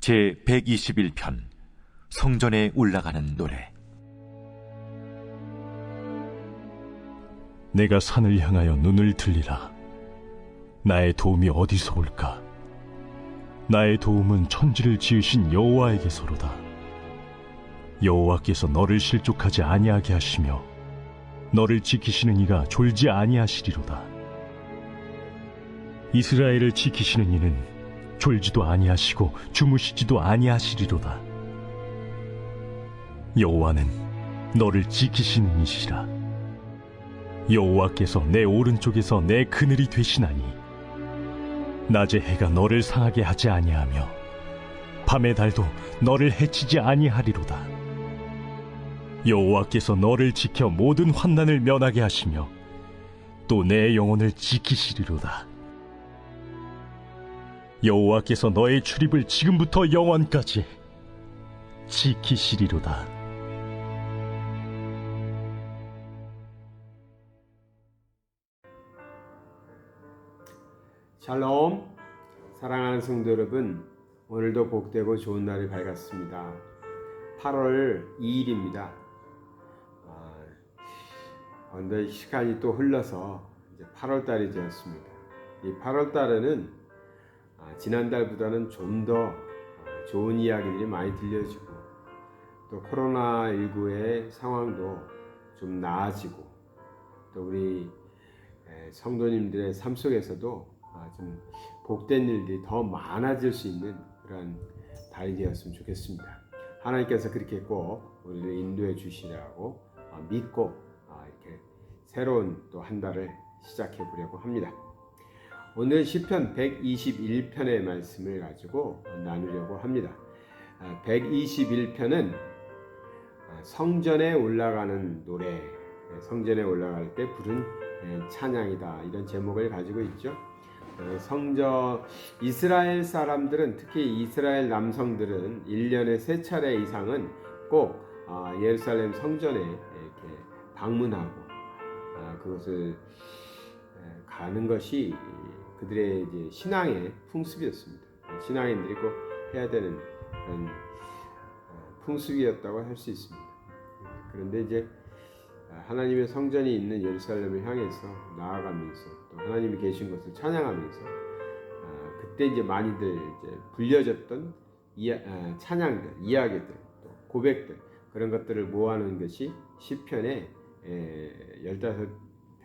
제 121편 성전에 올라가는 노래. 내가 산을 향하여 눈을 들리라. 나의 도움이 어디서 올까? 나의 도움은 천지를 지으신 여호와에게서로다. 여호와께서 너를 실족하지 아니하게 하시며 너를 지키시는 이가 졸지 아니하시리로다. 이스라엘을 지키시는 이는 졸지도 아니하시고 주무시지도 아니하시리로다. 여호와는 너를 지키시는 이시라. 여호와께서 내 오른쪽에서 내 그늘이 되시나니 낮의 해가 너를 상하게 하지 아니하며 밤의 달도 너를 해치지 아니하리로다. 여호와께서 너를 지켜 모든 환난을 면하게 하시며 또 내 영혼을 지키시리로다. 여호와께서 너의 출입을 지금부터 영원까지 지키시리로다. 샬롬, 사랑하는 성도 여러분, 오늘도 복되고 좋은 날이 밝았습니다. 8월 2일입니다. 그런데 시간이 또 흘러서 이제 8월 달이 되었습니다. 이 8월 달에는 지난달보다는 좀 더 좋은 이야기들이 많이 들려지고 또 코로나19의 상황도 좀 나아지고 또 우리 성도님들의 삶 속에서도 좀 복된 일들이 더 많아질 수 있는 그런 달이 되었으면 좋겠습니다. 하나님께서 그렇게 꼭 우리를 인도해 주시라고 믿고 이렇게 새로운 또 한 달을 시작해 보려고 합니다. 오늘 시편 121편의 말씀을 가지고 나누려고 합니다. 121편은 성전에 올라가는 노래, 성전에 올라갈 때 부른 찬양이다, 이런 제목을 가지고 있죠. 성전, 이스라엘 사람들은, 특히 이스라엘 남성들은 1년에 3차례 이상은 꼭 예루살렘 성전에 이렇게 방문하고 그것을 가는 것이 그들의 이제 신앙의 풍습이었습니다. 신앙인들이 꼭 해야 되는 그런 풍습이었다고 할 수 있습니다. 그런데 이제 하나님의 성전이 있는 예루살렘을 향해서 나아가면서 또 하나님이 계신 것을 찬양하면서 그때 이제 많이들 이제 불려졌던 찬양들, 이야기들, 또 고백들, 그런 것들을 모아놓은 것이 시편에 15편이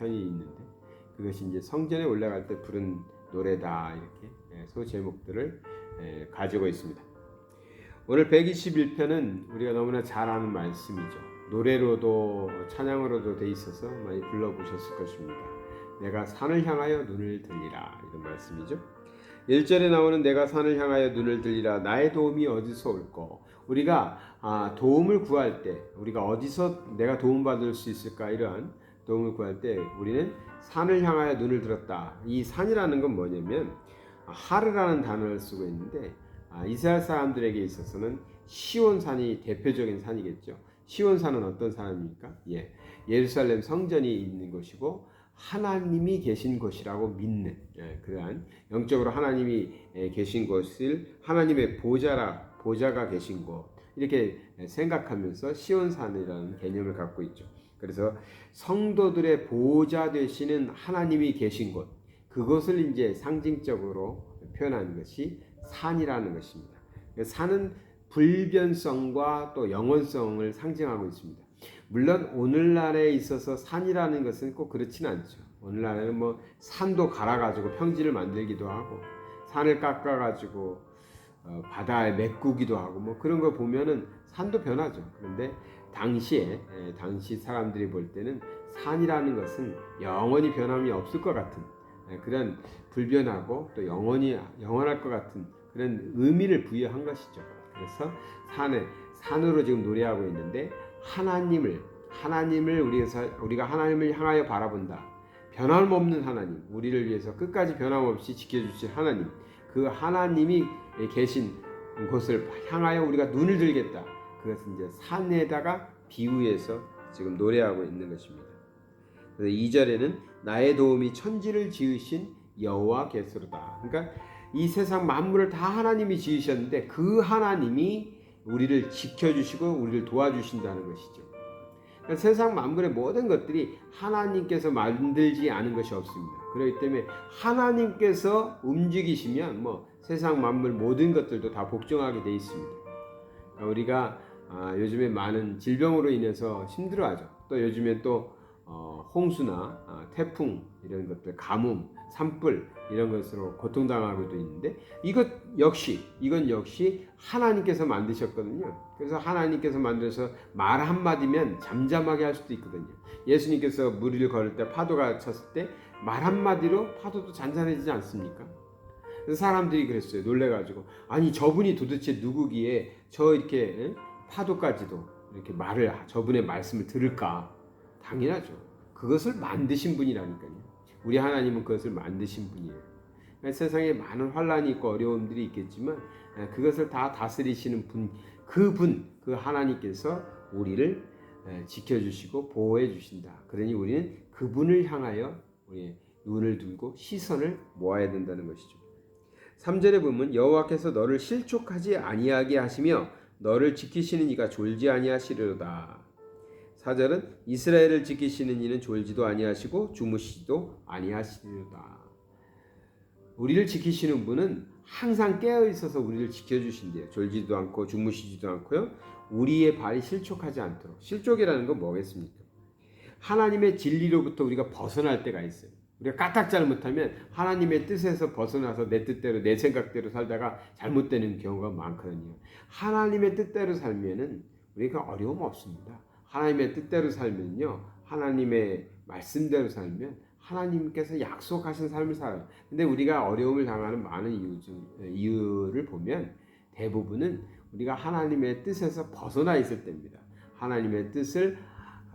있는데, 그것이 이제 성전에 올라갈 때 부른 노래다, 이렇게 소 제목들을 가지고 있습니다. 오늘 121편은 우리가 너무나 잘 아는 말씀이죠. 노래로도 찬양으로도 돼 있어서 많이 불러보셨을 것입니다. 내가 산을 향하여 눈을 들리라, 이런 말씀이죠. 1절에 나오는 내가 산을 향하여 눈을 들리라, 나의 도움이 어디서 올꼬. 우리가 도움을 구할 때, 우리가 어디서 내가 도움받을 수 있을까, 이러한 도움을 구할 때 우리는 산을 향하여 눈을 들었다. 이 산이라는 건 뭐냐면 하르라는 단어를 쓰고 있는데, 이스라엘 사람들에게 있어서는 시온산이 대표적인 산이겠죠. 시온산은 어떤 산입니까? 예루살렘 성전이 있는 곳이고 하나님이 계신 곳이라고 믿는, 그러한 영적으로 하나님이 계신 곳을 하나님의 보좌가 계신 곳, 이렇게 생각하면서 시온산이라는 개념을 갖고 있죠. 그래서 성도들의 보좌 되시는 하나님이 계신 곳, 그것을 이제 상징적으로 표현하는 것이 산이라는 것입니다. 산은 불변성과 또 영원성을 상징하고 있습니다. 물론 오늘날에 있어서 산이라는 것은 꼭 그렇진 않죠. 오늘날에는 뭐 산도 갈아가지고 평지를 만들기도 하고 산을 깎아가지고 바다에 메꾸기도 하고 뭐 그런 거 보면은 산도 변하죠. 그런데 당시 사람들이 볼 때는 산이라는 것은 영원히 변함이 없을 것 같은 그런 불변하고 또 영원할 것 같은 그런 의미를 부여한 것이죠. 그래서 산으로 지금 노래하고 있는데, 하나님을 우리가 하나님을 향하여 바라본다. 변함없는 하나님, 우리를 위해서 끝까지 변함없이 지켜주실 하나님, 그 하나님이 계신 곳을 향하여 우리가 눈을 들겠다. 그것은 이제 산에다가 비유해서 지금 노래하고 있는 것입니다. 그래서 2절에는 나의 도움이 천지를 지으신 여호와께서로다. 그러니까 이 세상 만물을 다 하나님이 지으셨는데 그 하나님이 우리를 지켜주시고 우리를 도와주신다는 것이죠. 그러니까 세상 만물의 모든 것들이 하나님께서 만들지 않은 것이 없습니다. 그렇기 때문에 하나님께서 움직이시면 세상 만물 모든 것들도 다 복종하게 돼 있습니다. 그러니까 우리가 요즘에 많은 질병으로 인해서 힘들어하죠. 또 요즘에 또 홍수나 태풍 이런 것들, 가뭄, 산불 이런 것으로 고통당하고도 있는데 이건 역시 하나님께서 만드셨거든요. 그래서 하나님께서 만들어서 말 한마디면 잠잠하게 할 수도 있거든요. 예수님께서 물 위를 걸을 때 파도가 쳤을 때 말 한마디로 파도도 잔잔해지지 않습니까? 그래서 사람들이 그랬어요. 놀래가지고 아니 저분이 도대체 누구기에 저 이렇게 파도까지도 이렇게 저분의 말씀을 들을까? 당연하죠. 그것을 만드신 분이라니까요. 우리 하나님은 그것을 만드신 분이에요. 그러니까 세상에 많은 환란이 있고 어려움들이 있겠지만 그것을 다 다스리시는 그 하나님께서 우리를 지켜주시고 보호해 주신다. 그러니 우리는 그분을 향하여 우리의 눈을 들고 시선을 모아야 된다는 것이죠. 3절에 보면 여호와께서 너를 실족하지 아니하게 하시며 너를 지키시는 이가 졸지 아니하시리로다. 4절은 이스라엘을 지키시는 이는 졸지도 아니하시고 주무시지도 아니하시리로다. 우리를 지키시는 분은 항상 깨어 있어서 우리를 지켜주신대요. 졸지도 않고 주무시지도 않고요. 우리의 발이 실족하지 않도록. 실족이라는 건 뭐겠습니까? 하나님의 진리로부터 우리가 벗어날 때가 있어요. 우리가 까딱 잘못하면 하나님의 뜻에서 벗어나서 내 뜻대로 내 생각대로 살다가 잘못되는 경우가 많거든요. 하나님의 뜻대로 살면은 우리가 어려움 없습니다. 하나님의 뜻대로 살면요, 하나님의 말씀대로 살면 하나님께서 약속하신 삶을 살아요. 근데 우리가 어려움을 당하는 많은 이유를 보면 대부분은 우리가 하나님의 뜻에서 벗어나 있을 때입니다. 하나님의 뜻을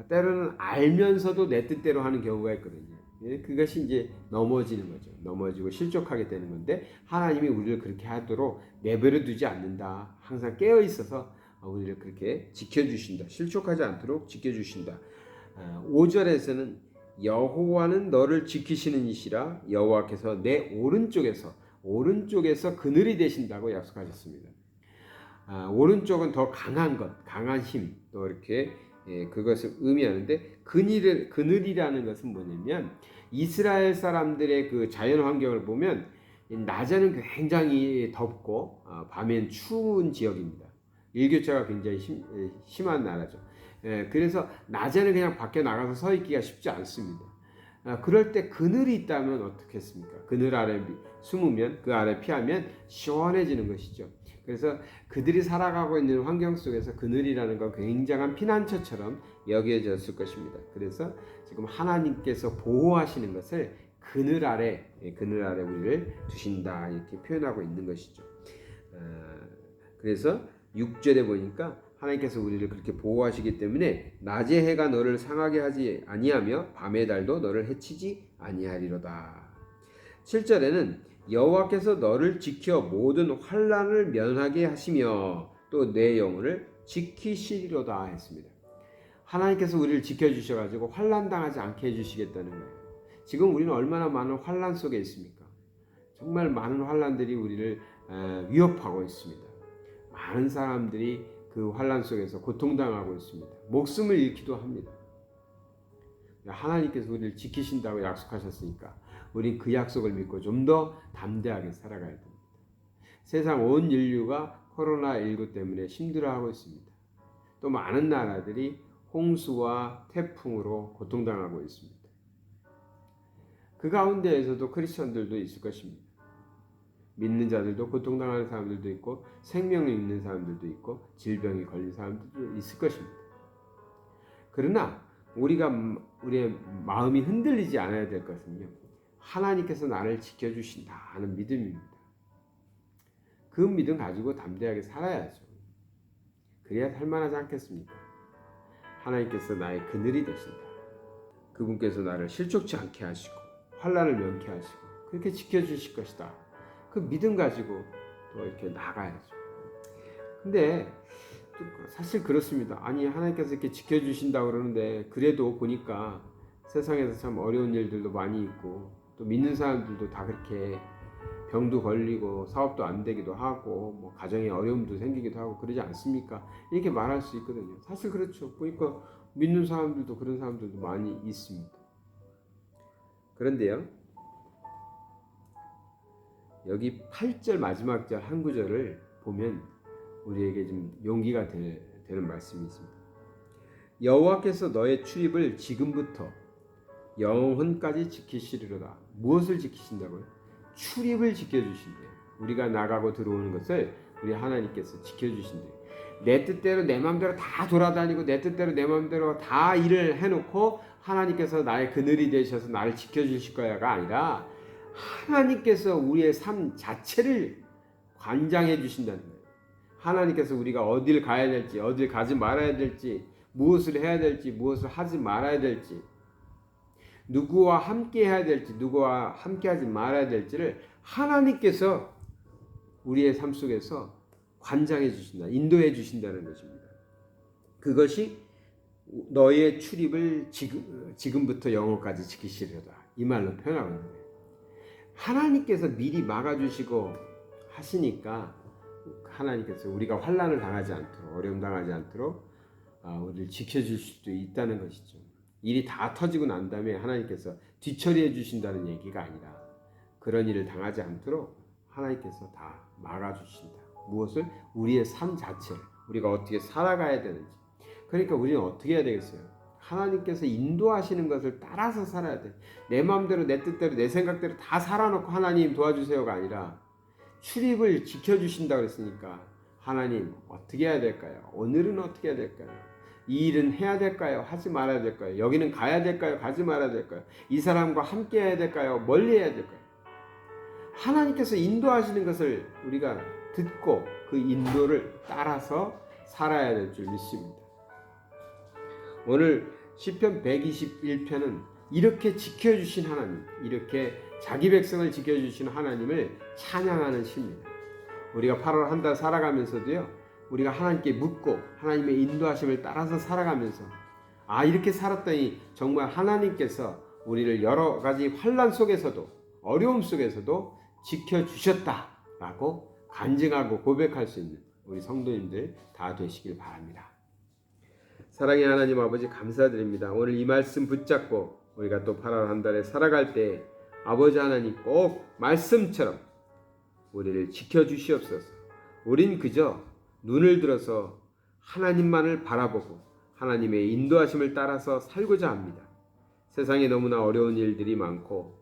때로는 알면서도 내 뜻대로 하는 경우가 있거든요. 그것이 이제 넘어지는 거죠. 넘어지고 실족하게 되는 건데 하나님이 우리를 그렇게 하도록 내버려 두지 않는다. 항상 깨어 있어서 우리를 그렇게 지켜주신다. 실족하지 않도록 지켜주신다. 5절에서는 여호와는 너를 지키시는 이시라 여호와께서 내 오른쪽에서 그늘이 되신다고 약속하셨습니다. 오른쪽은 더 강한 것, 강한 힘, 또 이렇게 그것을 의미하는데 그늘이라는 것은 뭐냐면 이스라엘 사람들의 그 자연 환경을 보면 낮에는 굉장히 덥고 밤엔 추운 지역입니다. 일교차가 굉장히 심한 나라죠. 그래서 낮에는 그냥 밖에 나가서 서 있기가 쉽지 않습니다. 그럴 때 그늘이 있다면 어떻겠습니까? 그늘 아래 숨으면 그 아래 피하면 시원해지는 것이죠. 그래서 그들이 살아가고 있는 환경 속에서 그늘이라는 건 굉장한 피난처처럼 여겨졌을 것입니다. 그래서 지금 하나님께서 보호하시는 것을 그늘 아래 우리를 두신다 이렇게 표현하고 있는 것이죠. 그래서 6절에 보니까 하나님께서 우리를 그렇게 보호하시기 때문에 낮의 해가 너를 상하게 하지 아니하며 밤의 달도 너를 해치지 아니하리로다. 7절에는 여호와께서 너를 지켜 모든 환난을 면하게 하시며 또 내 영혼을 지키시리로다 했습니다. 하나님께서 우리를 지켜주셔가지고 환난 당하지 않게 해주시겠다는 거예요. 지금 우리는 얼마나 많은 환난 속에 있습니까? 정말 많은 환난들이 우리를 위협하고 있습니다. 많은 사람들이 그 환난 속에서 고통당하고 있습니다. 목숨을 잃기도 합니다. 하나님께서 우리를 지키신다고 약속하셨으니까 우린 그 약속을 믿고 좀 더 담대하게 살아가야 됩니다. 세상 온 인류가 코로나19 때문에 힘들어하고 있습니다. 또 많은 나라들이 홍수와 태풍으로 고통당하고 있습니다. 그 가운데에서도 크리스천들도 있을 것입니다. 믿는 자들도 고통당하는 사람들도 있고 생명을 잃는 사람들도 있고 질병이 걸린 사람들도 있을 것입니다. 그러나 우리의 마음이 흔들리지 않아야 될 것은요, 하나님께서 나를 지켜주신다 하는 믿음입니다. 그 믿음 가지고 담대하게 살아야죠. 그래야 살만하지 않겠습니까? 하나님께서 나의 그늘이 되신다. 그분께서 나를 실족치 않게 하시고 환난을 면케 하시고 그렇게 지켜주실 것이다. 그 믿음 가지고 또 이렇게 나가야죠. 근데 사실 그렇습니다. 아니 하나님께서 이렇게 지켜주신다고 그러는데 그래도 보니까 세상에서 참 어려운 일들도 많이 있고 또 믿는 사람들도 다 그렇게 병도 걸리고 사업도 안 되기도 하고 뭐 가정에 어려움도 생기기도 하고 그러지 않습니까? 이렇게 말할 수 있거든요. 사실 그렇죠. 보니까 믿는 사람들도 그런 사람들도 많이 있습니다. 그런데요, 여기 8절 마지막 절 한 구절을 보면 우리에게 좀 용기가 되는 말씀이 있습니다. 여호와께서 너의 출입을 지금부터 영혼까지 지키시리로다. 무엇을 지키신다고요? 출입을 지켜주신대요. 우리가 나가고 들어오는 것을 우리 하나님께서 지켜주신대요. 내 뜻대로 내 마음대로 다 돌아다니고 내 뜻대로 내 마음대로 다 일을 해놓고 하나님께서 나의 그늘이 되셔서 나를 지켜주실 거야가 아니라 하나님께서 우리의 삶 자체를 관장해 주신다는 거예요. 하나님께서 우리가 어딜 가야 될지, 어딜 가지 말아야 될지, 무엇을 해야 될지, 무엇을 하지 말아야 될지, 누구와 함께 해야 될지, 누구와 함께 하지 말아야 될지를 하나님께서 우리의 삶 속에서 관장해 주신다, 인도해 주신다는 것입니다. 그것이 너의 출입을 지금부터 영혼까지 지키시려다, 이 말로 표현하고 있는 거예요. 하나님께서 미리 막아주시고 하시니까 하나님께서 우리가 환난을 당하지 않도록, 어려움 당하지 않도록 우리를 지켜줄 수도 있다는 것이죠. 일이 다 터지고 난 다음에 하나님께서 뒤처리해 주신다는 얘기가 아니라 그런 일을 당하지 않도록 하나님께서 다 막아주신다. 무엇을? 우리의 삶 자체를, 우리가 어떻게 살아가야 되는지. 그러니까 우리는 어떻게 해야 되겠어요? 하나님께서 인도하시는 것을 따라서 살아야 돼. 내 마음대로, 내 뜻대로, 내 생각대로 다 살아놓고 하나님 도와주세요가 아니라 출입을 지켜주신다고 그랬으니까 하나님 어떻게 해야 될까요? 오늘은 어떻게 해야 될까요? 이 일은 해야 될까요? 하지 말아야 될까요? 여기는 가야 될까요? 가지 말아야 될까요? 이 사람과 함께 해야 될까요? 멀리 해야 될까요? 하나님께서 인도하시는 것을 우리가 듣고 그 인도를 따라서 살아야 될 줄 믿습니다. 오늘 시편 121편은 이렇게 지켜주신 하나님, 이렇게 자기 백성을 지켜주신 하나님을 찬양하는 시입니다. 우리가 8월 한 달 살아가면서도요, 우리가 하나님께 묻고 하나님의 인도하심을 따라서 살아가면서 이렇게 살았더니 정말 하나님께서 우리를 여러 가지 환난 속에서도, 어려움 속에서도 지켜주셨다라고 간증하고 고백할 수 있는 우리 성도님들 다 되시길 바랍니다. 사랑의 하나님 아버지, 감사드립니다. 오늘 이 말씀 붙잡고 우리가 또 8월 한 달에 살아갈 때 아버지 하나님 꼭 말씀처럼 우리를 지켜주시옵소서. 우린 그저 눈을 들어서 하나님만을 바라보고 하나님의 인도하심을 따라서 살고자 합니다. 세상에 너무나 어려운 일들이 많고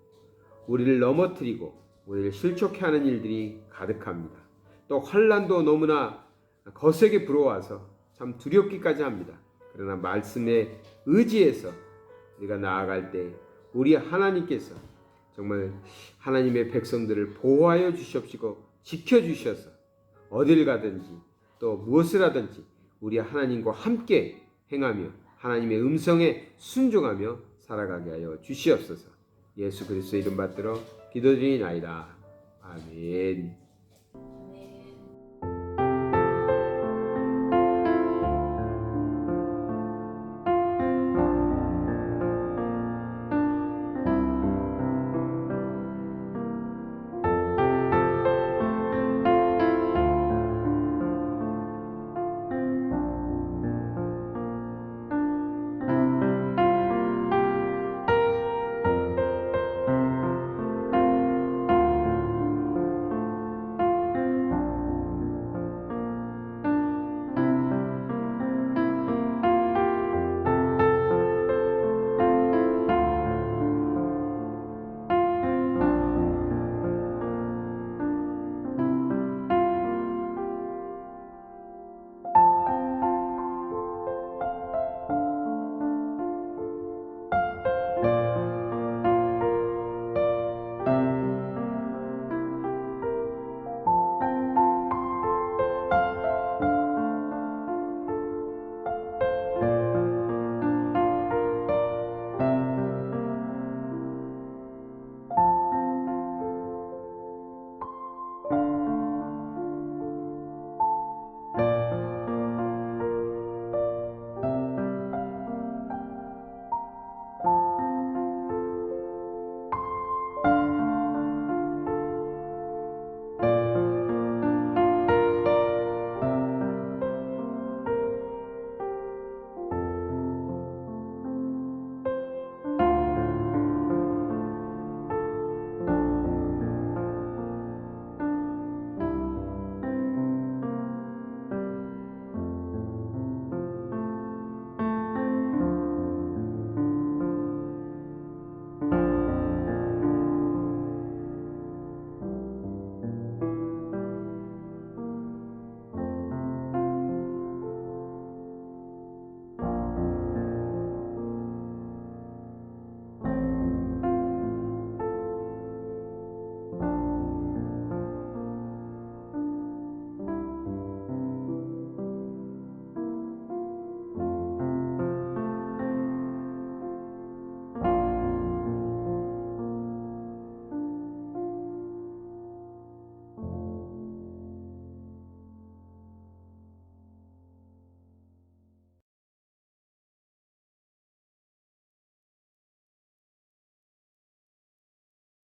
우리를 넘어뜨리고 우리를 실족해 하는 일들이 가득합니다. 또 환난도 너무나 거세게 불어와서 참 두렵기까지 합니다. 그러나 말씀에 의지해서 우리가 나아갈 때 우리 하나님께서 정말 하나님의 백성들을 보호하여 주시옵시고 지켜주셔서 어딜 가든지 또 무엇을 하든지 우리 하나님과 함께 행하며 하나님의 음성에 순종하며 살아가게 하여 주시옵소서. 예수 그리스도의 이름 받들어 기도드리나이다. 아멘.